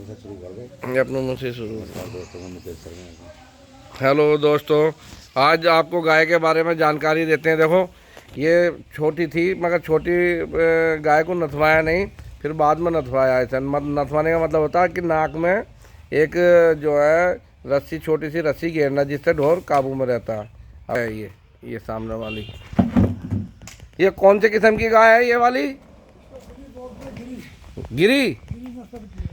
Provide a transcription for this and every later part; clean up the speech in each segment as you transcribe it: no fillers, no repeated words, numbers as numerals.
अपने मुँह से शुरू। हेलो दोस्तों, आज आपको गाय के बारे में जानकारी देते हैं। देखो, ये छोटी थी मगर छोटी गाय को नथवाया नहीं, फिर बाद में नथवाया। ऐसा नथवाने का मतलब होता है कि नाक में एक जो है रस्सी, छोटी सी रस्सी घेरना, जिससे ढोर काबू में रहता है। ये सामने वाली, ये कौन से किस्म की गाय है? ये वाली गिरी,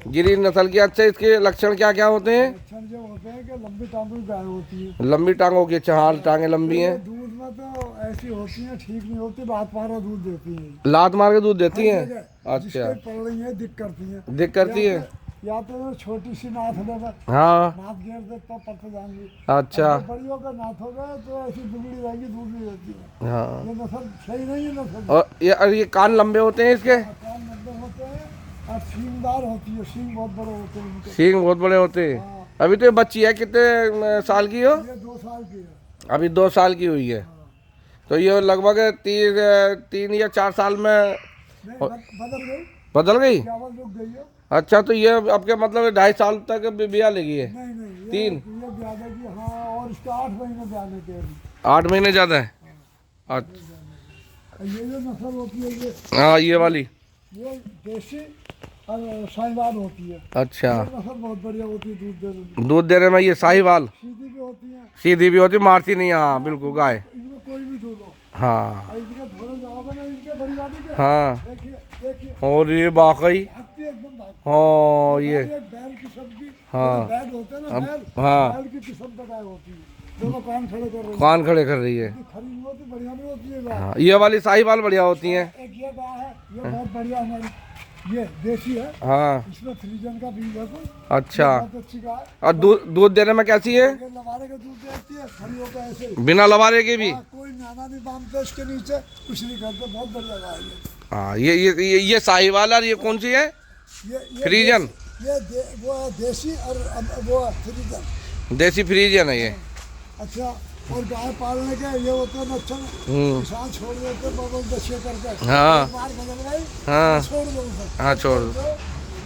गिरी नस्ल की। अच्छा, इसके लक्षण क्या क्या होते हैं? लक्षण जो होते हैं कि लंबी टांगों की गाय होती है। लंबी टांगों की, अच्छा, हाँ, टांगे लंबी हैं। दूध में तो ऐसी होती है, ठीक नहीं होती, लात मारा दूध देती है। लात मार के दूध देती हैं? अच्छा, जिसके पड़ रही है दिक करती है, दिक करती है। या तो छोटी सी नाथ लेगा, हाँ, नाथ घेर दे तो पट जाएंगी। अच्छा, बड़ी होकर नाथ होगा तो ऐसी दुबली रहेगी, दूध नहीं देती है। हाँ। ये नस्ल सही नहीं है नस्ल। और ये कान लंबे होते हैं इसके? कान लंबे होते हैं और सींगदार होती है, सींग बहुत बड़े होते हैं उनके। सींग बहुत बड़े होते हैं। हाँ। अभी तो ये बच्ची है, कितने साल की हो? ये 2 साल की है। अभी 2 साल की हुई है। तो ये लगभग 3 या 4 साल में नहीं, बदल गई, बदल गई। चावल रुक गई है। अच्छा, तो ये आपके मतलब 2.5 साल तक ब्याह लगी है? नहीं, 3 ये ज्यादा की, हाँ, और इसका 8 महीने जाने के अभी। 8 महीने ज़्यादा है। अच्छा, ये जो नस्ल होती है, ये हाँ, ये वाली, ये देसी और साहिवाल होती है। अच्छा, ये नस्ल बहुत बढ़िया होती है दूध देने में। दूध देने में। ये साहिवाल सीधी भी होती है, सीधी भी होती, मारती नहीं। हाँ, बिल्कुल गाय। इनमें कोई भी दूध हो। हाँ, और इनके थोड़े जवाब है इनके बड़ी वाली के। हाँ, देखिए देखिए, और ये बाकई, भागती है एकदम, भागती हाँ, है। ये, एक बैल की सब्जी, हाँ। बैल होते हैं ना, बैल, हाँ, बैल की किस्म का गाय होती है। दोनों कान खड़े कर रहे हैं। कान खड़े कर रही है। खरी नहीं होती, बढ़िया नहीं होती है गाय। हाँ, ये वाली साहिवाल बढ़िया होती हैं। एक ये गाय है, ये बहुत बढ़िया हमारी, ये देसी है। हाँ, इसमें फ्रीजन का बीज है कोई। अच्छा। बहुत अच्छी गाय। और दूध देने में कैसी है? ये लवारे का दूध देती है, खड़ी होकर ऐसे ही। बिना लबारे के भी? हाँ, कोई नाना नहीं बांधते इसके नीचे, कुछ नहीं करते, बहुत बढ़िया गाय है। हाँ, ये साहिवाल। और ये कौन सी है? ये फ्रीजन। वो है देसी और वो है फ्रीजन। देसी फ्रीजन है ये। अच्छा, और गाय पालने के ये होते हैं लक्षण, किसान छोड़ देते बगल दशे करके। हाँ। एक बार बदल गई, हाँ, छोड़ दो उसे। हाँ, छोड़ दो। तो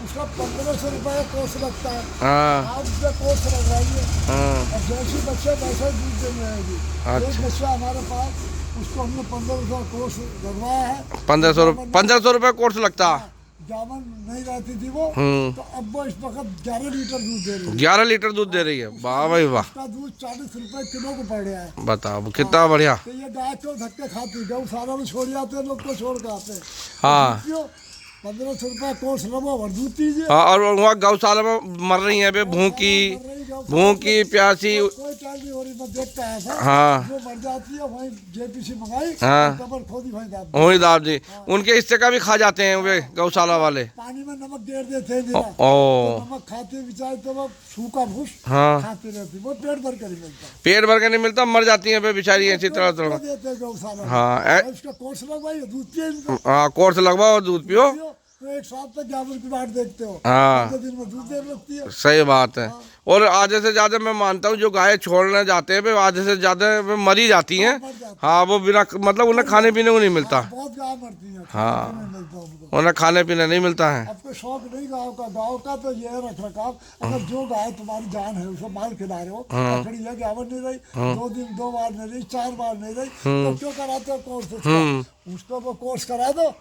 उसका 1500 रुपये कोर्स लगता है। हाँ, आप उसका कोर्स लगवाइए, हाँ, और जैसे बच्चे वैसे ही दूध देने आएगी। अच्छा। एक बच्चा हमारे पास, उसको हमने 1500 कोर्स लगवाया है। 1500 रुपये कोर्स लगता। जामन नहीं रहती थी वो, तो अब वो इस वक्त 11 लीटर दूध दे रही है। 11 लीटर दूध दे रही है। वाह भाई वाह। उसका दूध 40 रुपए किलो को पड़ रहा है। बताओ कितना बढ़िया। तो ये गाय क्यों धक्के खाती, गौशाला में छोड़ जाते हैं लोग, को छोड़ के आते हैं। हाँ, 1500 रुपये कोर्स लबो और दूध पीजिए। हाँ, और वहाँ गौशाला में मर रही है बे, भूखी प्यासी। कोई टाइम नहीं हो रही, मैं देखता है ऐसा। हाँ, जो मर जाती है वहीं जेपीसी मंगाई, हाँ, कबर खोदी वहीं डाल दी। वही दाब जी। उनके हिस्से का भी खा जाते हैं वे गौशाला वाले। पानी में नमक गेर देते हैं जरा। ओ, तो नमक खाते बेचारे, तो वो सूखा भूस हाँ, खाते रहती, वो पेट भर कर ही मिलता है। पेट भर के नहीं मिलता, मर जाती हैं बे बेचारी ऐसी तरह तो तरह। देते हैं गौशाला में। हाँ, और इसका कोर्स लगवाइए, दूध पिए इनको। हाँ, कोर्स लगवाओ और दूध पियो। तो एक साल तक 11 की बाट देखते हो। हाँ, 15 दिन में दूध देने लगती है। सही बात है। और आधे से ज़्यादा मैं मानता हूँ जो गाय छोड़ने जाते हैं वे आधे से ज़्यादा मरी जाती हैं। मर जाती हाँ, वो बिना मतलब उन्हें खाने पीने को नहीं मिलता। बहुत गाय मरती है, हाँ। खाने नहीं मिलता उनको। उन्हें खाने पीने नहीं मिलता है। आपको शौक नहीं गाँव का तो ये है रख रखाव। अगर जो गाय तुम्हारी जान है उसे माल खिला रहे हो, पकड़ी है, गावन नहीं रही, 2 दिन 2 बार नहीं रही, 4 बार नहीं रही, तो क्यों कराते हो कोर्स उसका? उसको वो कोर्स करा दो,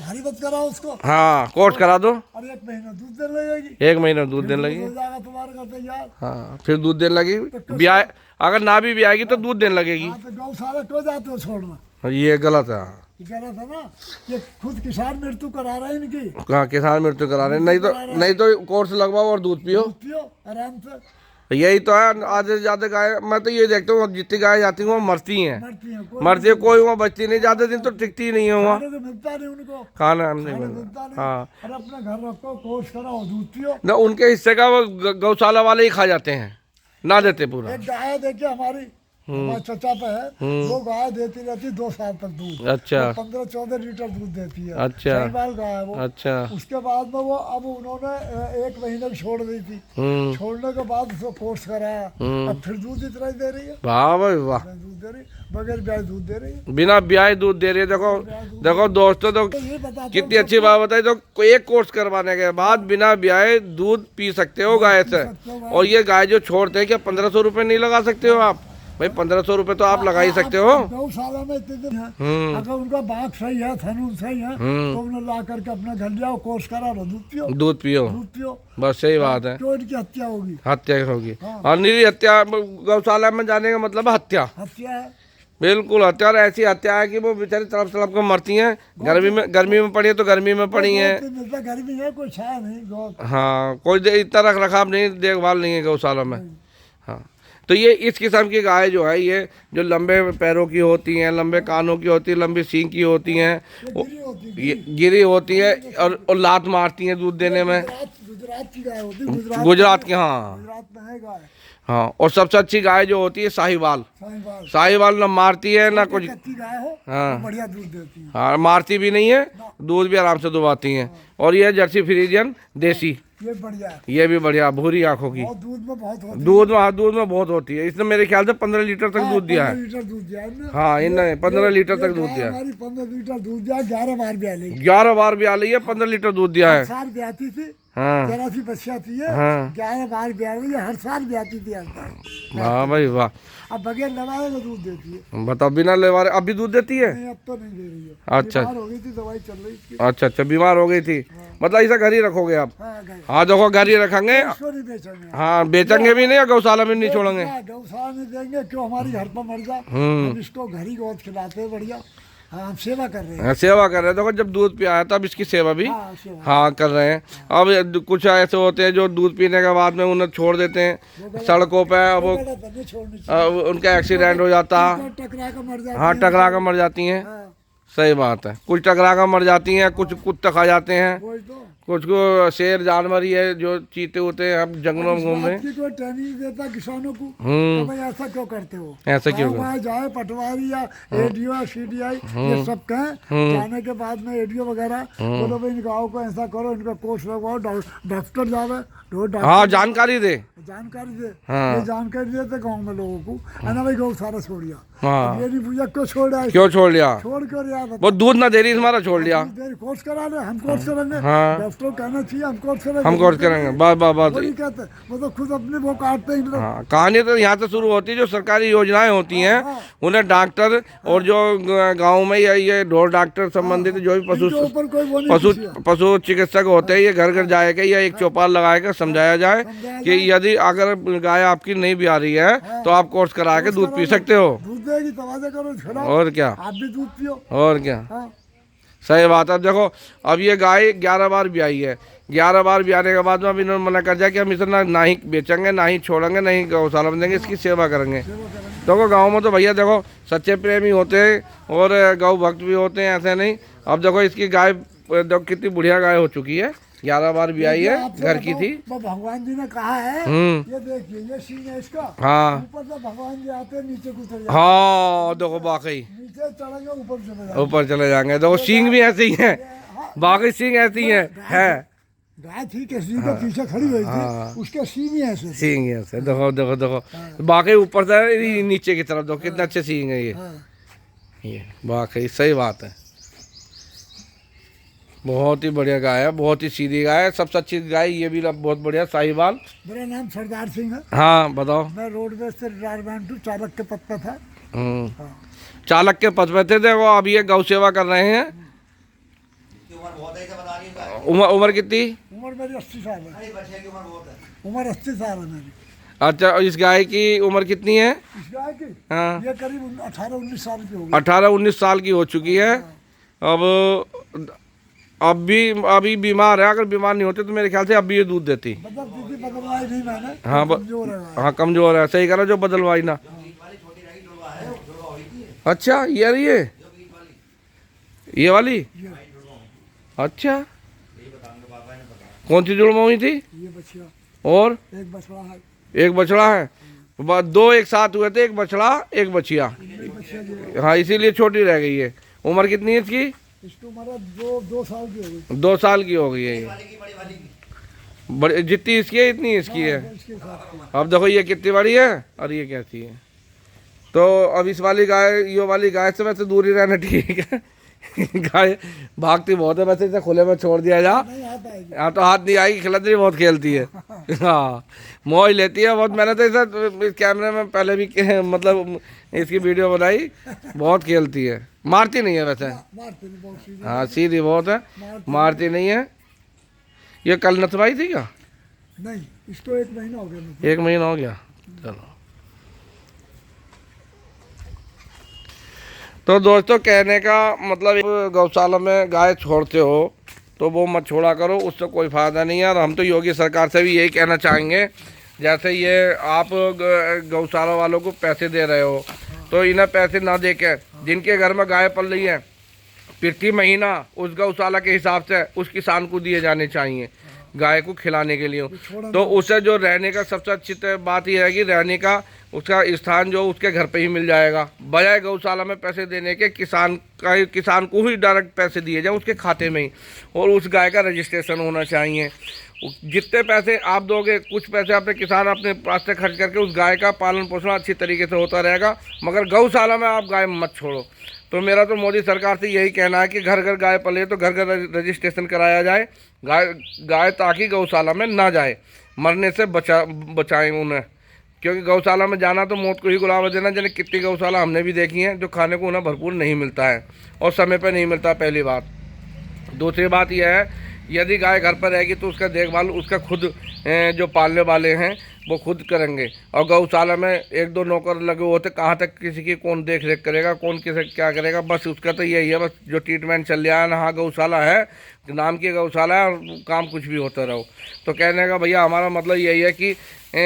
हरी मत कराओ उसको। हाँ, कोर्स करा दो। और 1 महीना दूध देने लगेगी, 1 महीना दूध देने लगी। हो जाएगा तुम्हारे घर तैयार। हाँ, फिर दूध देने लगी। ब्याह अगर ना भी ब्याएगी तो दूध देने लगेगी। हाँ, तो गौशाला क्यों जाते हो छोड़ना? ये गलत है। गलत है ना, ये खुद किसान मृत्यु करा रहे हैं इनकी। कहाँ किसान मृत्यु करा रहे हैं? नहीं तो कोर्स लगवाओ और दूध पियो। पियो आराम से। यही तो है। आधे से ज्यादा गाय मैं तो ये देखता हूँ, जितनी गाय जाती हैं वो मरती हैं। मरती है, कोई वहाँ बचती नहीं। ज्यादा दिन तो टिकती ही नहीं है वहाँ। खाने तो मिलता नहीं उनको, खाना नहीं खाने मिलता। मिलता नहीं। हाँ, और अपने घर रखो, कोर्स कराओ, दूध पियो। न उनके हिस्से का वो गौशाला वाले ही खा जाते हैं, ना देते पूरा। एक गाय है देखिए हमारी, हमारे चचा पे है, वो गाय देती रहती 2 साल तक दूध। अच्छा 15-14 लीटर दूध देती है। अच्छा। साहिवाल गाय है वो। अच्छा। उसके बाद में वो अब उन्होंने 1 महीने में छोड़ दी थी। छोड़ने के बाद उसको कोर्स कराया, अब फिर दूध इतना ही दे रही है। वाह भाई वाह, दूध दे रही, बगैर ब्याज दूध दे रही है। बिना ब्याज दूध दे रही है। देखो देखो दोस्तों, तो तो ये बताता हूँ कितनी अच्छी बात बताई। तो एक कोर्स करवाने के बाद बिना ब्याज दूध पी सकते हो गाय से। और ये गाय जो छोड़ते हैं, क्या 1500 रुपये नहीं लगा सकते हो आप? भाई 1500 रुपये तो आप लगा ही सकते हो। गौशाला में इतने दिन है, अगर उनका बाघ सही है, थनून सही है, तो उन्हें ला करके अपना घर जाओ, कोर्स करा लो, दूध पियो। दूध पियो, दूध पियो, बस सही बात है। क्यों इनकी हत्या होगी? हत्या होगी। और निरी हत्या, गौशाला में जाने का मतलब है हत्या। हत्या है। बिल्कुल हत्या। और ऐसी हत्या है कि वो बेचारी तड़प तड़प कर मरती हैं। गर्मी में पड़ी है तो गर्मी में पड़ी हैं। गर्मी है, कोई छाया नहीं गौ। हाँ, कोई इतना रख रखाव नहीं, देखभाल नहीं है गौशाला में। हाँ, तो ये इस किस्म की गाय जो है, ये जो लंबे पैरों की होती हैं, लंबे कानों की होती है, लंबी सींग की होती हैं, ये गिरी होती है और लात मारती हैं दूध देने में। गुजरात की गाय होती है, गुजरात की। हाँ गुजरात में है गाय। हाँ, और सबसे अच्छी गाय जो होती है साहिवाल। साहिवाल। साहिवाल ना मारती है ना कुछ। कच्ची गाय हो, हाँ बढ़िया दूध देती है। हाँ, मारती भी नहीं है, दूध भी आराम से दुबाती हैं। और ये जर्सी फ्रीजियन देसी, ये बढ़िया है। ये भी बढ़िया, भूरी आंखों की। और दूध में बहुत होती है। दूध में बहुत होती है। इसने मेरे ख्याल से 15 लीटर तक दूध दिया है। 15 लीटर दूध दिया है ना। हाँ, इन्होंने 15 लीटर तक दूध दिया है। हमारी 15 लीटर दूध दिया, 11 बार ब्याह ली। 11 बार ब्याह ली है, 15 लीटर दूध दिया है। साल ब्याहती थी। हाँ 83 बच्चा थी, हाँ 11 बार ब्याह रही है, हर साल ब्याहती थी, हर साल। वाह भाई वाह। अब बगैर लड़ाए तो दूध देती है। बताओ, बिना लेवारे अब भी दूध देती है? नहीं, अब तो नहीं दे रही है। अच्छा। बीमार हो गई थी, दवाई चल रही थी। अच्छा अच्छा, बीमार हो गई थी। मतलब ऐसा घर ही रखोगे आप? हाँ, गए। हाँ देखो, घर ही रखेंगे। इसको नहीं बेचेंगे। हाँ, बेचेंगे भी नहीं और गौशाला में नहीं छोड़ेंगे। गौशाला में देंगे, क्यों हमारी घर पर मर जाए। हम इसको घर ही गोद खिलाते हैं, बढ़िया। हाँ, हम सेवा कर रहे हैं। हाँ, सेवा कर रहे हैं। देखो, जब दूध पिया तब इसकी सेवा भी हाँ, सेवा। हाँ कर रहे हैं। अब कुछ ऐसे होते हैं जो दूध पीने के बाद में उन्हें छोड़ देते हैं सड़कों पे। अब वो नहीं छोड़नी चाहिए। अब उनका एक्सीडेंट हो जाता है। टकरा कर मर जाती हाँ, है। टकरा कर मर जाती हैं। हाँ, सही बात है। कुछ टकरा कर मर जाती हैं, कुछ कुत्ते खा जाते हैं, वही तो। कुछ को शेर जानवर ही है जो चीते होते हैं। हम जंगलों में घूम रहे हैं। बात की कोई ट्रेनिंग देता किसानों को, तो भाई ऐसा क्यों करते हो? ऐसा क्यों वहाँ जाए पटवारी या एडीओ या सीडीआई, ये सब कहें, जाने के बाद में एडीओ वगैरह बोलो भाई इन गाँव को ऐसा करो, इनका कोर्स लगवाओ, डॉक्टर जावे, हाँ, जानकारी दे। जानकारी दे। हाँ। ये जानकारी देते गाँव में लोगों को, है ना भाई, गौ सारा छोड़ दिया। हाँ, ये नहीं पूछा क्यों छोड़ा, क्यों छोड़ लिया? छोड़ क्यों रहा है? वो दूध ना दे रही, हमारा छोड़ लिया। कोर्स करा ले, हम कोर्स करेंगे। हाँ। डॉक्टर को कहना चाहिए हम कोर्स करेंगे। हम कोर्स करेंगे, बस बस वो बस। नहीं कहते, वो तो खुद अपने वो काटते हैं। हाँ, कहानी तो यहाँ से शुरू होती है। जो सरकारी योजनाएं होती हैं, उन्हें डॉक्टर और जो गांव में या ये ढोर डॉक्टर संबंधित जो भी पशु चिकित्सक होते हैं, ये घर घर जाएगा या एक चौपाल लगाएगा, समझाया जाए कि यदि अगर गाय आपकी नहीं भी आ रही है तो आप कोर्स करा के दूध पी सकते हो। दूध देगी, तवाज़ा करो, खिलाओ, और क्या, आप भी दूध पियो। और क्या। हाँ। सही बात है। अब देखो, अब ये गाय 11 बार ब्याई है। 11 बार ब्याने के बाद में अब इन्होंने मना कर दिया कि हम इसे ना ही बेचेंगे, ना ही छोड़ेंगे, ना ही गौशाला में देंगे, इसकी सेवा करेंगे। देखो, गाँव में तो भैया देखो सच्चे प्रेमी होते हैं और गौ भक्त भी होते हैं, ऐसे नहीं। अब देखो, इसकी गाय देखो कितनी बढ़िया गाय हो चुकी है। 11 बार ब्याई है, घर की थी। भगवान जी ने कहा है, ये देखिए, ये सींग है इसका। हाँ ऊपर से भगवान जी आते हैं, नीचे उतर जाते हैं। हाँ, देखो वाकई नीचे चढ़ेंगे, ऊपर चले जाएंगे। ऊपर चले जाएंगे। देखो, सींग भी ऐसे ही है, बाकी सींग ऐसी है। गाय थी के सींग के पीछे खड़ी हुई थी, उसके सींग ही ऐसे थे। सींग ऐसे, देखो देखो देखो, बाकी ऊपर से नीचे की तरफ देखो कितना अच्छे सींग है ये बाकी सही बात है। बहुत ही बढ़िया गाय है, बहुत ही सीधी गाय है। सबसे अच्छी गाय ये भी बहुत बढ़िया साहिवाल। मेरा नाम सरदार सिंह है। हाँ बताओ। मैं रोडवेज से रिटायरमेंट हूँ, चालक के पद पे था। चालक के पद पे थे। देखो, अब ये गौ सेवा कर रहे हैं। उम्र कितनी? उम्र मेरी 80 साल है। उम्र 80 साल है मेरी। अच्छा, और इस गाय की उम्र कितनी है? इस गाय की हाँ, ये करीब 18-19 साल की होगी। 18-19 साल की हो चुकी है। अब भी अभी बीमार है। अगर बीमार नहीं होते तो मेरे ख्याल से अब भी ये दूध देती। बदलवाई नहीं मैंने। हाँ हाँ, कमजोर है। सही करा, जो बदलवाई ना। अच्छा, ये रही है, ये वाली। अच्छा, कौन सी जुड़वा हुई थी? ये बछिया और एक बछड़ा है। एक बछड़ा है। दो एक साथ हुए थे, एक बछड़ा एक बछिया। हाँ, इसीलिए छोटी रह गई है। उम्र कितनी है इसकी? इसकी उम्र 2 साल की हो गई। 2 साल की हो गई है ये। बड़ी जितनी इसकी है इतनी इसकी है। इसके साथ अब देखो ये कितनी बड़ी है और ये कैसी है। तो अब इस वाली गाय, ये वाली गाय से वैसे दूर ही रहना ठीक है। गाय भागती बहुत है, वैसे इसे खुले में छोड़ दिया जा। नहीं आता है। हाँ तो हाथ नहीं आएगी, खिलतरी बहुत खेलती है। हाँ, मौज लेती है बहुत। मैंने तो इस कैमरे में पहले भी मतलब इसकी वीडियो बनाई। बहुत खेलती है, मारती नहीं है वैसे। मारते नहीं, बहुत सीधी। हाँ, सीधी बहुत है, मारती नहीं है। ये कल नथवाई थी क्या? नहीं, इसको 1 महीना हो गया। 1 महीना हो गया। चलो, तो दोस्तों कहने का मतलब, गौशाला में गाय छोड़ते हो तो वो मत छोड़ा करो, उससे कोई फ़ायदा नहीं है। और हम तो योगी सरकार से भी यही कहना चाहेंगे, जैसे ये आप गौशाला वालों को पैसे दे रहे हो तो इन्हें पैसे ना दे के, जिनके घर में गाय पल रही है, प्रति महीना उस गौशाला के हिसाब से उस किसान को दिए जाने चाहिए गाय को खिलाने के लिए। तो उसे जो रहने का सबसे अच्छी बात यह है कि रहने का उसका स्थान जो उसके घर पे ही मिल जाएगा, बजाय गौशाला में पैसे देने के किसान को ही डायरेक्ट पैसे दिए जाए उसके खाते में ही, और उस गाय का रजिस्ट्रेशन होना चाहिए। जितने पैसे आप दोगे, कुछ पैसे अपने किसान अपने पास से खर्च करके उस गाय का पालन पोषण अच्छी तरीके से होता रहेगा, मगर गौशाला में आप गाय मत छोड़ो। तो मेरा तो मोदी सरकार से यही कहना है कि घर घर गाय पले तो घर घर रजिस्ट्रेशन कराया जाए गाय ताकि गौशाला में ना जाए, मरने से बचाएं उन्हें। क्योंकि गौशाला में जाना तो मौत को ही गुलाम देना। जिन्हें कितनी गौशाला हमने भी देखी हैं जो खाने को उन्हें भरपूर नहीं मिलता है और समय पर नहीं मिलता, पहली बात। दूसरी बात यह है, यदि गाय घर पर रहेगी तो उसका देखभाल उसका खुद जो पालने वाले हैं वो खुद करेंगे। और गौशाला में 1-2 नौकर लगे होते, कहाँ तक किसी की कौन देख रेख करेगा, कौन किसे क्या करेगा। बस उसका तो यही है, बस जो ट्रीटमेंट चल रहा है ना, हाँ गौशाला है, नाम की गौशाला है और काम कुछ भी होता रहो। तो कहने का भैया हमारा मतलब यही है कि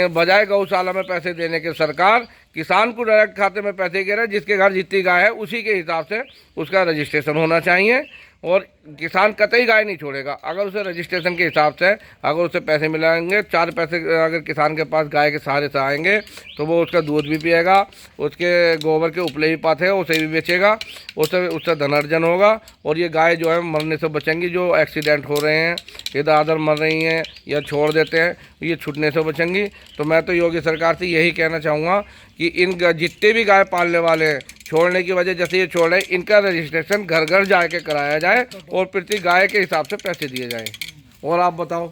बजाय गौशाला में पैसे देने के सरकार किसान को डायरेक्ट खाते में पैसे दे रहा है। जिसके घर जितनी गाय है उसी के हिसाब से उसका रजिस्ट्रेशन होना चाहिए, और किसान कतई गाय नहीं छोड़ेगा अगर उसे रजिस्ट्रेशन के हिसाब से अगर उसे पैसे मिलेंगे। 4 पैसे अगर किसान के पास गाय के सहारे से आएंगे तो वो उसका दूध भी पिएगा, उसके गोबर के उपले भी पाते हैं उसे भी बेचेगा, उससे धनार्जन होगा। और ये गाय जो है मरने से बचेंगी। जो एक्सीडेंट हो रहे हैं, इधर उधर मर रही हैं या छोड़ देते हैं, ये छूटने से बचेंगी। तो मैं तो योगी सरकार से यही कहना चाहूँगा कि इन जितने भी गाय पालने वाले हैं, छोड़ने की वजह जैसे ये छोड़ रहे हैं, इनका रजिस्ट्रेशन घर घर जाके कराया जाए और प्रति गाय के हिसाब से पैसे दिए जाएं। और आप बताओ,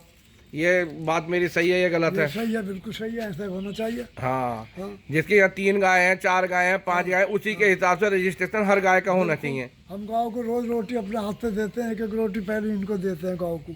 ये बात मेरी सही है या गलत है? सही है, बिल्कुल सही है, ऐसा होना चाहिए। हाँ, जिसकी यहाँ 3 गाय हैं, 4 गाय हैं, 5 गाय, उसी के हिसाब से रजिस्ट्रेशन हर गाय का होना चाहिए। हम गाँव को रोज रोटी अपने हाथ से देते हैं, 1-1 रोटी पहले इनको देते हैं गाँव को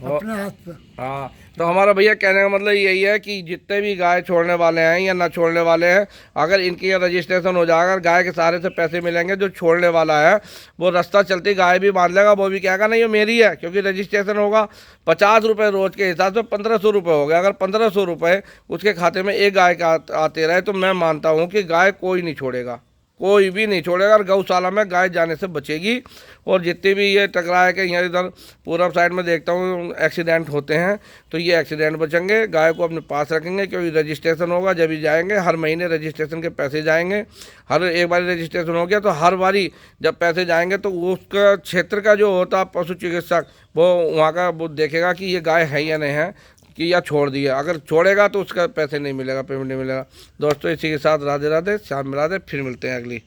अपने हाथ से। हाँ, तो हमारा भैया कहने का मतलब यही है कि जितने भी गाय छोड़ने वाले हैं या ना छोड़ने वाले हैं, अगर इनकी रजिस्ट्रेशन हो जाएगा, गाय के सहारे से पैसे मिलेंगे। जो छोड़ने वाला है वो रास्ता चलती गाय भी मान लेगा, वो भी कहेगा नहीं ये मेरी है, क्योंकि रजिस्ट्रेशन होगा। 50 रुपये रोज के हिसाब से 1500 रुपये हो गया। अगर 1500 रुपये उसके खाते में एक गाय का आते रहे तो मैं मानता हूँ कि गाय कोई नहीं छोड़ेगा, कोई भी नहीं छोड़ेगा। और गौशाला में गाय जाने से बचेगी। और जितने भी ये टकराए के यहाँ इधर पूर्व साइड में देखता हूँ एक्सीडेंट होते हैं, तो ये एक्सीडेंट बचेंगे। गाय को अपने पास रखेंगे, क्योंकि रजिस्ट्रेशन होगा जब ही जाएंगे। हर महीने रजिस्ट्रेशन के पैसे जाएंगे। हर एक बार रजिस्ट्रेशन हो गया तो हर बारी जब पैसे जाएंगे तो उसका क्षेत्र का जो होता है पशु चिकित्सक, वो वहाँ का वो देखेगा कि ये गाय है या नहीं है, कि या छोड़ दिया। अगर छोड़ेगा तो उसका पैसे नहीं मिलेगा, पेमेंट नहीं मिलेगा। दोस्तों इसी के साथ राधे राधे, शाम में राधे, फिर मिलते हैं अगली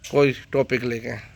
कोई टॉपिक लेके।